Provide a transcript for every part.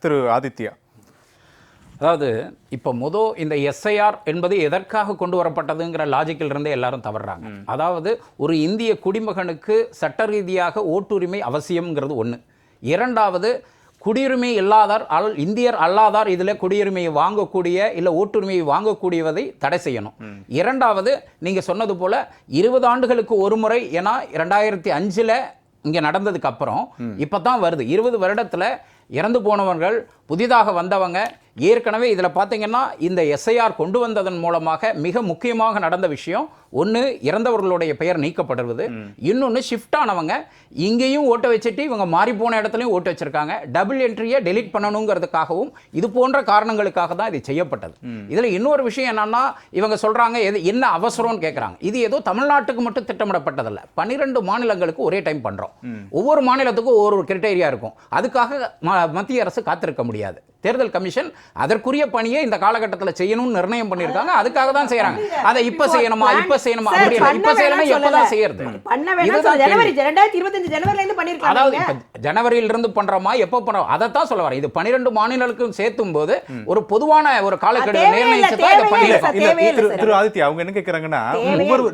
திரு ஆதித்யா. அதாவது இப்போ இந்த எஸ்ஐஆர் என்பது எதற்காக கொண்டு வரப்பட்டதுங்கிற லாஜிக்கில் இருந்தே எல்லாரும் தவறுறாங்க. அதாவது ஒரு இந்திய குடிமகனுக்கு சட்ட ரீதியாக ஓட்டுரிமை அவசியம்ங்கிறது ஒன்று. இரண்டாவது, குடியுரிமை இல்லாதார் இந்தியர் அல்லாதார் இதில் குடியுரிமையை வாங்கக்கூடிய இல்லை ஓட்டுரிமையை வாங்கக்கூடியதை தடை செய்யணும். இரண்டாவது, நீங்கள் சொன்னது போல் 20 ஆண்டுகளுக்கு ஒரு முறை, ஏன்னா 2005 இங்கே நடந்ததுக்கு அப்புறம் இப்போ தான் வருது. 20 வருடத்தில் இறந்து போனவர்கள், புதிதாக வந்தவங்க, ஏற்கனவே இதில் பார்த்தீங்கன்னா இந்த எஸ்ஐஆர் கொண்டு வந்ததன் மூலமாக மிக முக்கியமாக நடந்த விஷயம் ஒன்று, இறந்தவர்களுடைய பெயர் நீக்கப்படுவது. இன்னொன்று, ஷிஃப்ட் ஆனவங்க இங்கேயும் ஓட்ட வச்சுட்டு இவங்க மாறி போன இடத்துலையும் ஓட்டு வச்சிருக்காங்க. டபுள் என்ட்ரியை டெலிட் பண்ணணுங்கிறதுக்காகவும் இது போன்ற காரணங்களுக்காக தான் இது செய்யப்பட்டது. இதில் இன்னொரு விஷயம் என்னன்னா, இவங்க சொல்றாங்க என்ன அவசரம்னு கேட்குறாங்க. இது ஏதோ தமிழ்நாட்டுக்கு மட்டும் திட்டமிடப்பட்டதல்ல, 12 மாநிலங்களுக்கு ஒரே டைம் பண்றோம். ஒவ்வொரு மாநிலத்துக்கும் ஒவ்வொரு கிரைட்டீரியா இருக்கும். அதுக்காக மத்திய அரசு காத்திருக்க முடியாது. தேர்தல் கமிஷன் அதற்குரிய பணியை இந்த காலகட்டத்தில் செய்யணும்னு நிர்ணயம் பண்ணியிருக்காங்க. அதுக்காக தான் செய்யறாங்க. அதை இப்ப செய்யணுமா இப்ப செய்யணுமா அப்படி இப்ப செய்யணும் எப்பதான் செய்யறது? அதாவது ஜனவரியில இருந்து பண்றோமா எப்ப பண்றோம் அதைத்தான் சொல்ல வரேன். இது 12 மாநிலங்களுக்கும் சேர்த்தும் போது ஒரு பொதுவான ஒரு காலக்கெடு நிர்ணயிச்சு. திரு ஆதித்யா, அவங்க என்ன கேட்கறாங்கன்னா,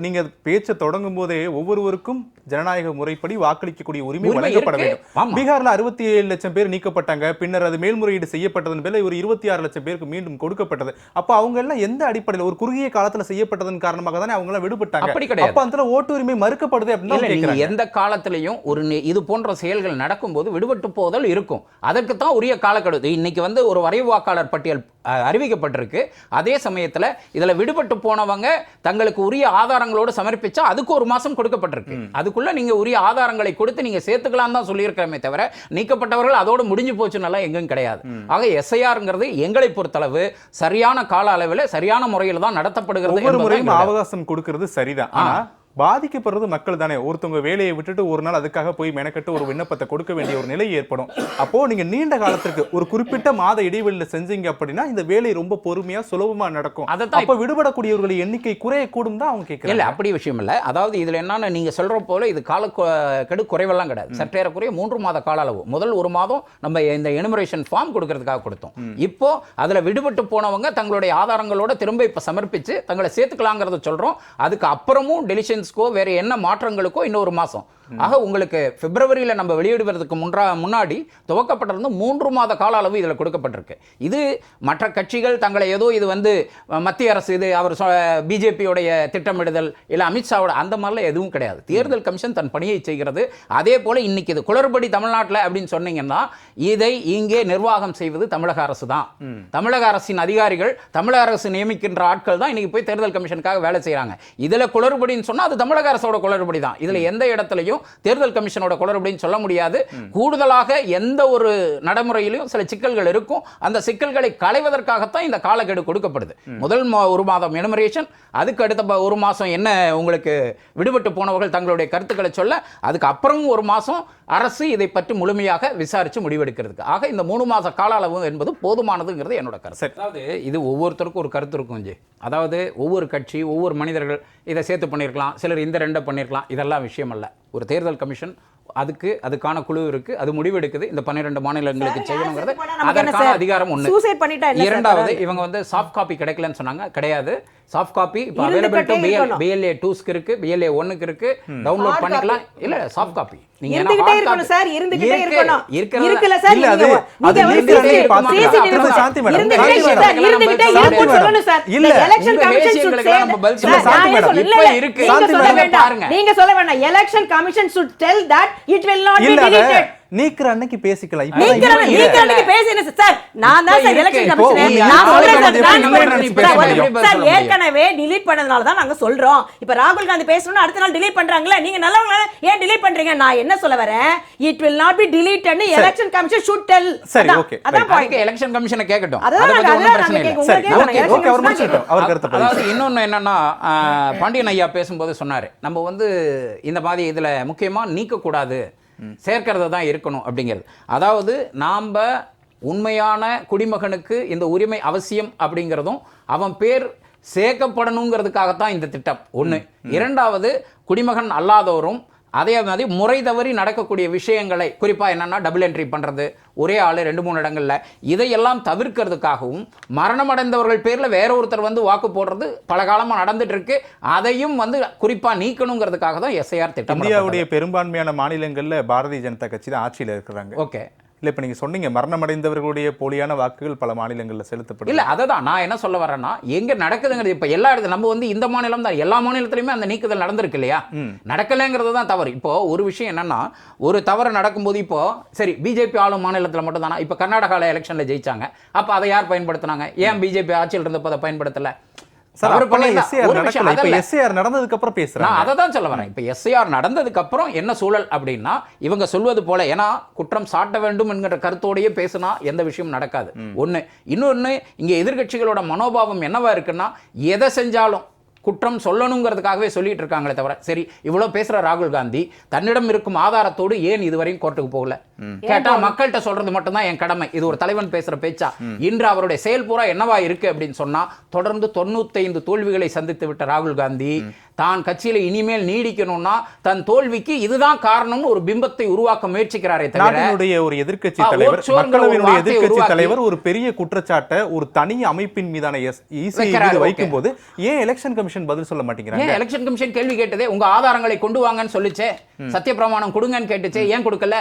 நீங்க பேச்ச தொடங்கும் போதே ஒவ்வொருவருக்கும் ஜனநாயக முறைப்படி வாக்களிக்கக்கூடிய உரிமை வழங்கப்பட வேண்டும். பீகார்ல 67 லட்சம் பேர் நீக்கப்பட்டாங்க. பின்னர் அது மேல்முறையீடு செய்யப்பட்டதன் பேர்ல ஒரு 26 லட்சம் பேருக்கு மீண்டும் கொடுக்கப்பட்டது. அப்ப அவங்க எல்லாம் எந்த அடிப்படையில் ஒரு குறுகிய காலத்துல செய்யப்பட்டதன் காரணமாக தானே அவங்க எல்லாம் விடுபட்டாங்க. அப்படி கிடையாது. அப்ப அந்த ஓட்டுரிமை மறுக்கப்படுது அப்படின்னு எந்த காலத்திலையும் ஒரு இது போன்ற செயல்கள் நடக்கும்போது விடுபட்டு போதல் இருக்கும். அதற்கு தான் உரிய காலக்கெடு. இன்னைக்கு ஒரு வரைவு வாக்காளர் பட்டியல் அறிவிக்கப்பட்டிருக்கு. அதே சமயத்தில் இதுல விடுபட்டு போனவங்க தங்களுக்கு உரிய ஆதாரங்களோடு சமர்ப்பிச்சா அதுக்கு ஒரு மாசம் கொடுக்கப்பட்டிருக்கு. அதுக்குள்ள நீங்க உரிய ஆதாரங்களை கொடுத்து நீங்க சேர்த்துக்கலாம் தான் சொல்லியிருக்கிறமே தவிர நீக்கப்பட்டவர்கள் அதோடு முடிஞ்சு போச்சுன்னெல்லாம் எங்கும் கிடையாது. ஆக எஸ்ஐஆர்ங்கிறது எங்களை பொறுத்தளவு சரியான கால அளவில் சரியான முறையில் தான் நடத்தப்படுகிறது. ஒவ்வொரு முறையும் அவகாசம் கொடுக்கிறது சரிதான். ஆனா பாதிக்கப்படுறது மக்கள் தானே. ஒருத்தவங்க வேலையை விட்டுட்டு ஒரு நாள் அதுக்காக போய் மெனக்கட்டு ஒரு விண்ணப்பத்தை கொடுக்க வேண்டிய ஒரு நிலை ஏற்படும். அப்போ நீங்க நீண்ட காலத்திற்கு ஒரு குறிப்பிட்ட மாத இடைவெளியில் செஞ்சீங்க அப்படின்னா இந்த வேலை ரொம்ப பொறுமையா சுலபமா நடக்கும். அப்ப விடுபடக்கூடியவர்களை எண்ணிக்கை குறையக்கூடும் தான் அவங்க கேட்கறாங்க. இல்ல அப்படி விஷயம் இல்ல. அதாவது இதுல என்னன்னா, நீங்க சொல்ற போல இது காலக்கெடு குறைவெல்லாம் கிடையாது. சற்றேறக்குறைய 3 மாத கால அளவு. முதல் 1 மாதம் நம்ம இந்த எனுமரேஷன் ஃபார்ம் கொடுக்கறதுக்காக கொடுத்தோம். இப்போ அதுல விடுபட்டு போனவங்க தங்களுடைய ஆதாரங்களோட திரும்ப இப்ப சமர்ப்பிச்சு தங்களை சேர்த்துக்கலாங்கிறத சொல்றோம். அதுக்கு அப்புறமும் டெலிஷன் வேற என்ன மாற்றங்களுக்கோ இன்னொரு மாசம். ஆக உங்களுக்கு பிப்ரவரியில் நம்ம வெளியிடுவதற்கு முன்னாடி துவக்கப்பட்டிருந்த 3 மாத கால அளவு இதில் கொடுக்கப்பட்டிருக்கு. இது மற்ற கட்சிகள் தங்களை ஏதோ இது மத்திய அரசு இது அவர் பிஜேபியோடைய திட்டமிடுதல் இல்லை அமித்ஷாவோட அந்த மாதிரிலாம் எதுவும் கிடையாது. தேர்தல் கமிஷன் தன் பணியை செய்கிறது. அதே போல இன்னைக்கு இது குளறுபடி தமிழ்நாட்டில் அப்படின்னு சொன்னீங்கன்னா இதை இங்கே நிர்வாகம் செய்வது தமிழக அரசு தான். தமிழக அரசின் அதிகாரிகள், தமிழக அரசு நியமிக்கின்ற ஆட்கள் தான் இன்னைக்கு போய் தேர்தல் கமிஷனுக்காக வேலை செய்யறாங்க. இதுல குளறுபடின்னு சொன்னா அது தமிழக அரசோட குளறுபடி தான். இதுல எந்த இடத்துலையும் தேர்தல் கமிஷனோட குளறுபடின்னு சொல்ல முடியாது. கூடுதலாக எந்த ஒரு நடைமுறையிலும் சில சிக்கல்கள் இருக்கும். அந்த சிக்கல்களை களைவதற்காகத்தான் இந்த காலக்கெடு கொடுக்கப்படுது. முதல் 1 மாதம் எனுமரேஷன், அதுக்கு அடுத்த 1 மாசம் என்ன உங்களுக்கு விடுபட்டு போனவர்கள் தங்களுடைய கருத்துக்களை சொல்ல, அதுக்கு அப்புறம் 1 மாசம் அரசு இதை பற்றி முழுமையாக விசாரிச்சு முடிவெடுக்கிறதுக்கு. ஆக இந்த 3 மாச கால அளவு என்பது போதுமானதுங்கிறது என்னோட கருத்து. அதாவது இது ஒவ்வொருத்தருக்கும் ஒரு கருத்து இருக்கும். அதாவது ஒவ்வொரு கட்சி ஒவ்வொரு மனிதர்கள் இதை சேர்த்து பண்ணியிருக்கலாம், சிலர் இந்த 2 பண்ணியிருக்கலாம். இதெல்லாம் விஷயம் அல்ல. ஒரு தேர்தல் கமிஷன் அதுக்கான குழு இருக்கு, அது முடிவெடுக்குது. இந்த 12 மாநிலங்களுக்கு செய்யணுங்கிறது அதற்கான அதிகாரம் ஒன்று. இரண்டாவது, இவங்க சாஃப்ட் காப்பி கிடைக்கலன்னு சொன்னாங்க. கிடையாது. சாஃப்ட் காப்பி இப்போ அவைலபிள் டு BLA 2க்கு இருக்கு, BLA 1க்கு இருக்கு, டவுன்லோட் பண்ணிக்கலாம். இல்ல சாஃப்ட் காப்பி நீங்க இருந்துகிட்டே இருக்கணும் சார், இருந்துகிட்டே இருக்கணும். இருக்குல சார், இல்ல அது இருந்துகிட்டே இருக்குன்னு சொல்லணும் சார். இல்ல election commission should say Shanti madam இப்ப இருக்கு. சாந்தி மேடம் பாருங்க, நீங்க சொல்ல வேண்டாம். Election commission should tell that it will not be deleted. நீக்கிற அன்னைக்கு பேசிக்கலாம். நீக்கிற அன்னைக்கு பேசினே சார். நான் தான் சார் எலெக்ஷன் கமிஷன் நான் சொல்றேன் சார். ஏற்கனவே delete பண்ணதனால தான் நாங்க சொல்றோம். இப்ப ராகுல் காந்தி பேசணும்னா அடுத்த நாள் delete பண்றாங்கல. நீங்க நல்லவங்க ஏன் delete பண்றீங்க? நான் என்ன சொல்ல வரேன், it will not be deleted னு எலெக்ஷன் கமிஷன் should tell. சரி, ஓகே. அதான் பாயிண்ட். எலெக்ஷன் கமிஷனை கேக்கட்டும். அத பத்தி ஒண்ணும் பிரச்சனை இல்ல. சரி, ஓகே. அவர் முடிச்சிட்டோம். அவர் கருத்து. அதாவது இன்னொன்னு என்னன்னா, பாண்டியன் ஐயா பேசும்போது சொன்னாரு, நம்ம இந்த மாதிரி இதுல முக்கியமா நீக்க கூடாது, சேர்க்கிறது தான் இருக்கணும் அப்படிங்கிறது. அதாவது நாம் உண்மையான குடிமகனுக்கு இந்த உரிமை அவசியம் அப்படிங்கிறதும் அவன் பேர் சேர்க்கப்படணுங்கிறதுக்காகத்தான் இந்த திட்டம் ஒன்று. இரண்டாவது, குடிமகன் அல்லாதவரும் அதே மாதிரி முறை தவறி நடக்கக்கூடிய விஷயங்களை குறிப்பாக என்னென்னா டபுள் என்ட்ரி பண்ணுறது, ஒரே ஆள் 2-3 இடங்களில், இதையெல்லாம் தவிர்க்கிறதுக்காகவும் மரணமடைந்தவர்கள் பேரில் வேற ஒருத்தர் வந்து வாக்கு போடுறது பல காலமாக நடந்துட்டு இருக்கு. அதையும் வந்து குறிப்பாக நீக்கணுங்கிறதுக்காக தான் எஸ்ஐஆர் திட்டம். இந்தியாவுடைய பெரும்பான்மையான மாநிலங்களில் பாரதிய ஜனதா கட்சி தான் ஆட்சியில் இருக்கிறாங்க. ஓகே, இல்லை இப்போ நீங்கள் சொன்னீங்க மரணமடைந்தவர்களுடைய போலியான வாக்குகள் பல மாநிலங்களில் செலுத்தப்படும். இல்லை அதை தான் நான் என்ன சொல்ல வரேன்னா, எங்கே நடக்குதுங்கிறது இப்போ எல்லா இடத்துல நம்ம வந்து இந்த மாநிலம் தான், எல்லா மாநிலத்திலையுமே அந்த நீக்குதல் நடந்திருக்கு இல்லையா? நடக்கலைங்கிறது தான் தவறு. இப்போ ஒரு விஷயம் என்னன்னா, ஒரு தவறு நடக்கும்போது இப்போ சரி பிஜேபி ஆளும் மாநிலத்தில் மட்டும் தானா? இப்போ கர்நாடகாவில் எலெக்ஷனில் ஜெயிச்சாங்க, அப்போ அதை யார் பயன்படுத்தினாங்க? ஏன் பிஜேபி ஆட்சியில் இருந்தப்போ அதை பயன்படுத்தலை? நடந்ததுக்கு அப்புறம் பேசுறேன், அதை தான் சொல்ல வரேன். இப்போ எஸ்ஐஆர் நடந்ததுக்கு அப்புறம் என்ன சூழல் அப்படின்னா, இவங்க சொல்வது போல ஏன்னா குற்றம் சாட்ட வேண்டும் என்கிற கருத்தோடையே பேசினா எந்த விஷயம் நடக்காது. ஒன்று. இன்னொன்று, இங்கே எதிர்கட்சிகளோட மனோபாவம் என்னவா இருக்குன்னா, எதை செஞ்சாலும் குற்றம் சொல்லணுங்கிறதுக்காகவே சொல்லிட்டு இருக்காங்களே தவிர, சரி இவ்வளோ பேசுகிற ராகுல் காந்தி தன்னிடம் இருக்கும் ஆதாரத்தோடு ஏன் இதுவரையும் கோர்ட்டுக்கு போகல? கேட்டா மக்கள்கிட்ட சொல்றது மட்டும்தான் என் கடமை. இது ஒரு தலைவன் பேசுற பேச்சா? இன்று அவருடைய செயல் பூரா என்னவா இருக்கு அப்படின்னு சொன்னா, தொடர்ந்து 95 தோல்விகளை சந்தித்து விட்ட ராகுல் காந்தி தான் கட்சியில இனிமேல் நீடிக்கணும்னா தன் தோல்விக்கு இதுதான் காரணம்னு ஒரு பிம்பத்தை உருவாக்க முயற்சிக்கிறாரே தவிர, ஒரு எதிர்க்கட்சி தலைவர், மக்களவையினுடைய எதிர்க்கட்சி தலைவர் ஒரு பெரிய குற்றச்சாட்டை ஒரு தனி அமைப்பின் மீதான வைக்கும் போது ஏன் எலெக்ஷன் கமிஷன் பதில் சொல்ல மாட்டேங்கிறாங்க? ஏன் எலெக்ஷன் கமிஷன் கேள்வி கேட்டதே, உங்க ஆதாரங்களை கொண்டு வாங்கன்னு சொல்லிச்சே, சத்திய பிரமாணம் கொடுங்கன்னு கேட்டுச்சே, ஏன் கொடுக்கல?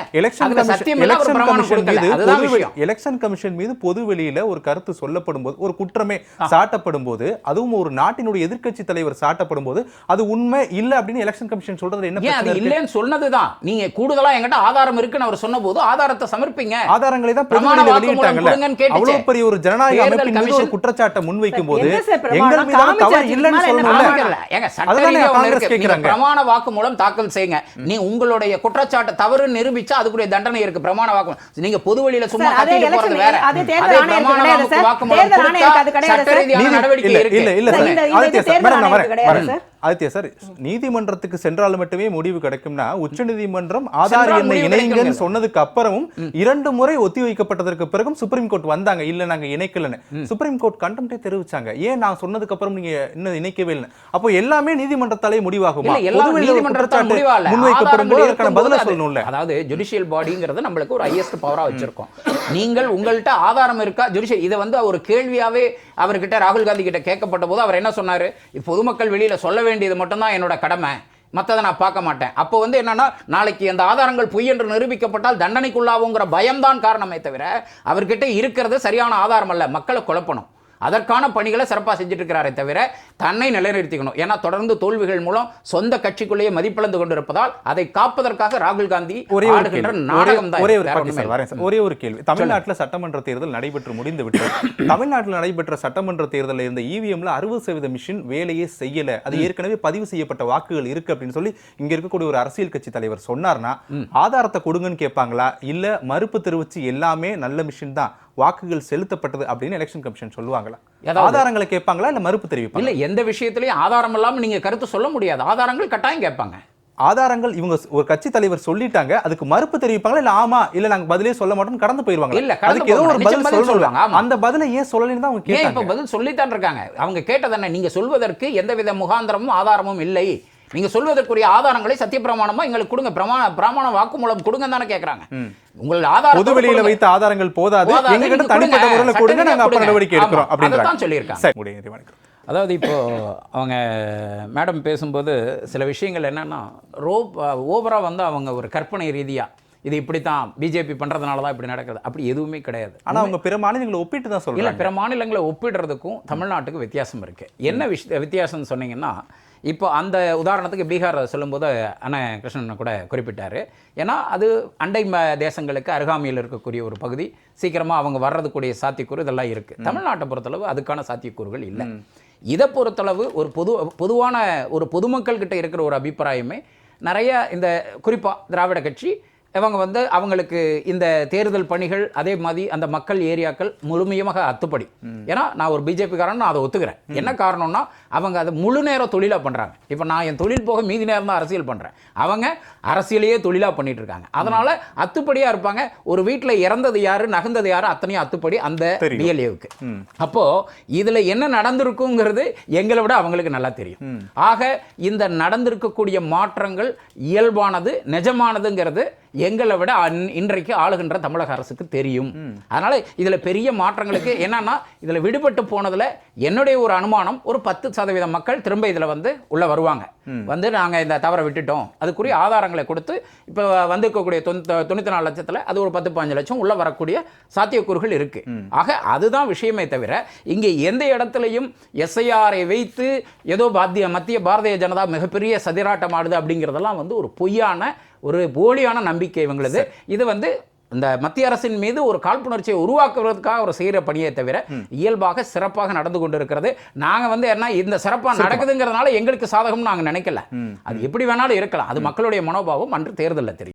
எலெக்ஷன் கமிஷன் மீது பொது வெளியில ஒரு கருத்து சொல்லப்படும் போது, ஒரு குற்றமே சாட்டப்படும் போது, அதுவும் ஒரு நாட்டினுடைய எதிர்க்கட்சி தலைவர் சாட்டப்படும் போது அது உண்மை இல்ல அப்படின்னு எலெக்ஷன் கமிஷன் சொல்றது என்ன பிரச்சனை? அது இல்லன்னு சொன்னதுதான். நீங்க கூடுதலா என்கிட்ட ஆதாரம் இருக்குன்னு அவர் சொன்னபோது ஆதாரத்தை சமர்ப்பிங்க. ஆதாரங்களை தான் பொதுவெளியில வெளியிட்டாங்கல. அவ்வளவு பெரிய ஒரு ஜனநாயக அமைப்பின் மீது ஒரு குற்றச்சாட்டை முன்வைக்கும் போது எங்கள் மீதான தவறு இல்லன்னு சொல்லணும்ல. ஏங்க சட்டரீதியா காங்கிரஸ் கேக்குறாங்க, பிரமாண வாக்குமூலம் தாக்கல் செய்யுங்க. நீ உங்களுடைய குற்றச்சாட்டு தவறு நிரூபிச்சா அதுக்குரிய தண்டனை இருக்கு. பிரமாண வாக்குமூலம் நீங்க பொதுவெளியில சும்மா கத்திட்டு போறது வேற. அதே பிரமாண வாக்குமூலம் சட்டரீதியான நடவடிக்கை இருக்கு. இல்ல இல்ல சார், ஆதித்யா சார், நீதிமன்றத்துக்கு சென்றால் மட்டுமே முடிவு கிடைக்கும்னா, உச்சநீதிமன்றம் ஆதார் எண்ணை இணைங்கன்னு சொன்னதுக்கு அப்புறமும் 2 முறை ஒத்தி வைக்கப்பட்டதற்கு பிறகும் சுப்ரீம் கோர்ட் வந்தாங்க, இல்ல நாங்க இணைக்கலன்னு. Supreme court கண்டெம்ட்டே தெரிவிச்சாங்க. ஏன் நான் சொன்னதுக்கு அப்புறம் நீங்க இன்னும் இணைக்கவே இல்லை? அப்போ எல்லாமே நீதிமன்றத்தாலே முடிவாகுமா? முன்வைக்கப்படும் போது அதற்கான பதில சொல்லணும்ல. அதாவது ஜுடிஷியல் பாடிங்கிறது நம்மளுக்கு ஒரு ஹையஸ்ட் பவரா வச்சிருக்கோம். நீங்கள் உங்கள்கிட்ட ஆதாரம் இருக்கா? ஜுடிஷியல் இதை வந்து ஒரு கேள்வியாவே அவர்கிட்ட ராகுல் காந்தி கிட்ட கேட்கப்பட்ட போது அவர் என்ன சொன்னாரு? பொதுமக்கள் வெளியில சொல்ல வேண்டியது மட்டும்தான் என்னோட கடமை, மற்றதை நான் பார்க்க மாட்டேன். அப்போ வந்து என்னன்னா, நாளைக்கு அந்த ஆதாரங்கள் பொய் என்று நிரூபிக்கப்பட்டால் தண்டனைக்குள்ளாகுங்கிற பயம்தான் காரணமே தவிர அவர்கிட்ட இருக்கிறது சரியான ஆதாரம் அல்ல. மக்களை குழப்பணும், அதற்கான பணிகளை சிறப்பாக செஞ்சுட்டு இருக்கிறாரே தவிர தன்னை நிலைநிறுத்திக்கணும். ஏன்னா தொடர்ந்து தோல்விகள் மூலம் சொந்த கட்சிக்குள்ளேயே மதிப்பிழந்து கொண்டிருப்பதால் அதை காப்பதற்காக ராகுல் காந்தி ஒரே ஒரு கேள்வி. தமிழ்நாட்டில் சட்டமன்ற தேர்தல் நடைபெற்று முடிந்து விட்டது. தமிழ்நாட்டில் நடைபெற்ற சட்டமன்ற தேர்தலில் இருந்த இவிஎம்ல 60% மிஷின் வேலையே செய்யல, அது ஏற்கனவே பதிவு செய்யப்பட்ட வாக்குகள் இருக்கு அப்படின்னு சொல்லி இங்க இருக்கக்கூடிய ஒரு அரசியல் கட்சி தலைவர் சொன்னார்னா, ஆதாரத்தை கொடுங்கன்னு கேட்பாங்களா? இல்ல மறுப்பு தெரிவிச்சு எல்லாமே நல்ல மிஷின் தான், வாக்குகள் செலுத்தப்பட்டது அப்படின்னு எலெக்ஷன் கமிஷன் சொல்லுவாங்களா? ஆதாரங்களை கேட்பாங்களா இல்ல மறுப்பு தெரிவிப்பாங்க? இல்ல, எந்த விஷயத்திலயும் ஆதாரம் இல்லாம நீங்க கருத்து சொல்ல முடியாது. ஆதாரங்கள் கட்டாயம் கேட்பாங்க. ஆதாரங்கள் இவங்க ஒரு கட்சி தலைவர் சொல்லிட்டாங்க, அதுக்கு மறுப்பு தெரிவிப்பாங்களா? இல்ல ஆமா இல்ல நாங்க பதிலே சொல்ல மாட்டோம் கடந்து போயிருவாங்க? இல்ல, அதுக்கு ஏதோ ஒரு பதில் சொல்லுவாங்க. அந்த பதிலை ஏன் சொல்லலன்னு தான் அவங்க கேட்டாங்க. இப்ப பதில் சொல்லித்தான் இருக்காங்க. அவங்க கேட்டதென்ன, நீங்க சொல்வதற்கு எந்தவித முகாந்திரமும் ஆதாரமும் இல்லை, நீங்க சொல்வதற்குரிய ஆதாரங்களை சத்தியப்பிரமாணமா எங்களுக்கு கொடுங்க, பிரமாண வாக்குமூலம் கொடுங்க தானே கேக்குறாங்க. உங்கள் ஆதாரம் பொது வெளியில வைத்த ஆதாரங்கள் போதாது, எங்ககிட்ட தனிப்பட்ட முறையில் கொடுங்க, நாங்க அப்ப நடவடிக்கை எடுக்கிறோம் அப்படின்னு தான் சொல்லியிருக்காங்க. அதாவது இப்போ அவங்க மேடம் பேசும்போது சில விஷயங்கள் என்னன்னா, ஓவரா வந்து அவங்க ஒரு கற்பனை ரீதியா இது இப்படித்தான் பிஜேபி பண்றதுனால தான் இப்படி நடக்குது, அப்படி எதுவுமே கிடையாது. ஆனா அவங்க பிற மாநிலங்களை ஒப்பிட்டு தான் சொல்றாங்க. இல்ல, பிற மாநிலங்களை ஒப்பிடுறதுக்கும் தமிழ்நாட்டுக்கு வித்தியாசம் இருக்கு. என்ன வித்தியாசம் சொன்னீங்கன்னா, இப்போ அந்த உதாரணத்துக்கு பீகார் சொல்லும்போது அண்ணன் கிருஷ்ணன் கூட குறிப்பிட்டார். ஏன்னா அது அண்டை தேசங்களுக்கு அருகாமையில் இருக்கக்கூடிய ஒரு பகுதி, சீக்கிரமாக அவங்க வர்றதுக்கூடிய சாத்தியக்கூறு இதெல்லாம் இருக்குது. தமிழ்நாட்டை பொறுத்தளவு அதுக்கான சாத்தியக்கூறுகள் இல்லை. இதை பொறுத்தளவு ஒரு பொதுவான ஒரு பொதுமக்கள்கிட்ட இருக்கிற ஒரு அபிப்பிராயமே நிறைய இந்த குறிப்பாக திராவிட கட்சி இவங்க வந்து அவங்களுக்கு இந்த தேர்தல் பணிகள் அதே மாதிரி அந்த மக்கள் ஏரியாக்கள் முழுமையாக அத்துப்படி. ஏன்னா நான் ஒரு பிஜேபிக்காரன், நான் அதை ஒத்துக்கிறேன். என்ன காரணம்னா அவங்க அதை முழு நேரம் தொழிலாக பண்ணுறாங்க. இப்போ நான் என் தொழில் போக மீதி நேரம் தான் அரசியல் பண்ணுறேன், அவங்க அரசியலையே தொழிலாக பண்ணிட்டு இருக்காங்க. அதனால அத்துப்படியாக இருப்பாங்க. ஒரு வீட்டில் இறந்தது யாரு நகர்ந்தது யாரு அத்தனையும் அத்துப்படி அந்த பிஎல்ஏவுக்கு. அப்போ இதில் என்ன நடந்திருக்குங்கிறது எங்களை விட அவங்களுக்கு நல்லா தெரியும். ஆக இந்த நடந்திருக்கக்கூடிய மாற்றங்கள் இயல்பானது, நிஜமானதுங்கிறது எங்களை விட இன்றைக்கு ஆளுகின்ற தமிழக அரசுக்கு தெரியும். அதனால இதுல பெரிய மாற்றங்களுக்கு என்னன்னா, இதுல விடுபட்டு போனதுல என்னுடைய ஒரு அனுமானம் ஒரு 10% மக்கள் திரும்ப இதுல வந்து உள்ள வருவாங்க. வந்து நாங்க இந்த தவறை விட்டுட்டோம், அதுக்குரிய ஆதாரங்களை கொடுத்து இப்போ வந்திருக்கக்கூடிய 94 லட்சத்துல அது ஒரு 10-15 லட்சம் உள்ள வரக்கூடிய சாத்தியக்கூறுகள் இருக்கு. ஆக அதுதான் விஷயமே தவிர இங்க எந்த இடத்துலையும் எஸ்ஐஆரை வைத்து ஏதோ மத்திய பாரதிய ஜனதா மிகப்பெரிய சதிராட்டம் ஆடுது அப்படிங்கிறதெல்லாம் வந்து ஒரு பொய்யான ஒரு போலியான நம்பிக்கை இவங்களது. இது வந்து இந்த மத்திய அரசின் மீது ஒரு காழ்ப்புணர்ச்சியை உருவாக்குவதற்காக ஒரு செய்கிற பணியை தவிர இயல்பாக சிறப்பாக நடந்து கொண்டு இருக்கிறது. நாங்க வந்து என்ன இந்த சிறப்பாக நடக்குதுங்கிறதுனால எங்களுக்கு சாதகம் நாங்க நினைக்கல. அது எப்படி வேணாலும் இருக்கலாம், அது மக்களுடைய மனோபாவம் அன்று தேர்தலில் தெரியும்.